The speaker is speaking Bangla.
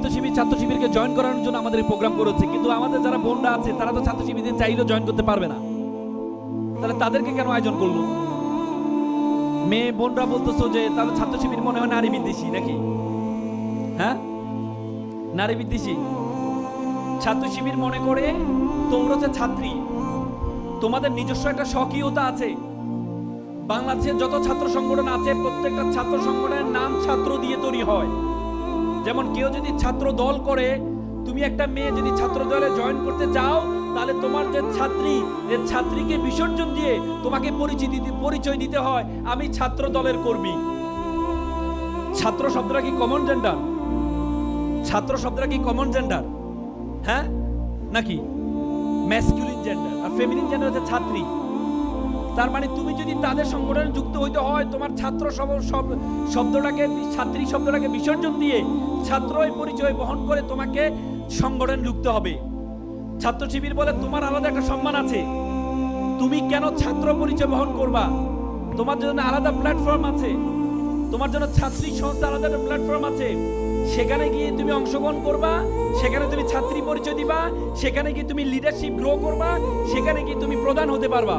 ছাত্র শিবিরকে জয়েন করানোর জন্য আমাদের এই প্রোগ্রাম করেছে, কিন্তু আমাদের যারা বোনরা আছে তারা তো ছাত্র শিবিরদের চাইলেও জয়েন করতে পারবে না। তাহলে তাদেরকে কেন আয়োজন করলো? মেয়ে বোনরা বলতেছো যে তাহলে ছাত্র শিবির মনে হয় নারী বিদ্বেষী নাকি? হ্যাঁ, নারী বিদ্বেষী। ছাত্র শিবির মনে করে তোমরা হচ্ছে ছাত্রী, তোমাদের নিজস্ব একটা স্বকীয়তা আছে। বাংলাদেশের যত ছাত্র সংগঠন আছে প্রত্যেকটা ছাত্র সংগঠনের নাম ছাত্র দিয়ে তৈরি হয়। যেমন কেউ যদি ছাত্র দল করে, তুমি একটা মেয়ে যদি ছাত্র দলে জয়েন করতে চাও, তাহলে তোমার যে ছাত্রীকে বিসর্জন দিয়ে তোমাকে পরিচয় দিতে হয় আমি ছাত্র দলের কর্মী। ছাত্র শব্দটা কি কমন জেন্ডার? ছাত্র শব্দটা কি কমন জেন্ডার? হ্যাঁ নাকি ম্যাসকুলিন জেন্ডার? আর ফেমিনিন জেন্ডার হচ্ছে ছাত্রী। তার মানে তুমি যদি তাদের সংগঠনে যুক্ত হইতে হয়, তোমার ছাত্র শব্দটাকে, ছাত্রী শব্দটাকে বিসর্জন দিয়ে ছাত্র পরিচয় বহন করে তোমাকে সংগঠনে ঢুকতে হবে। ছাত্র শিবির বলে তোমার আলাদা একটা সম্মান আছে, তুমি কেন ছাত্র পরিচয় বহন করবা? তোমার জন্য আলাদা প্ল্যাটফর্ম আছে, তোমার জন্য ছাত্রী সংস্থা আলাদা একটা প্ল্যাটফর্ম আছে। সেখানে গিয়ে তুমি অংশগ্রহণ করবা, সেখানে তুমি ছাত্রী পরিচয় দিবা, সেখানে গিয়ে তুমি লিডারশিপ গ্রো করবা, সেখানে গিয়ে তুমি প্রধান হতে পারবা।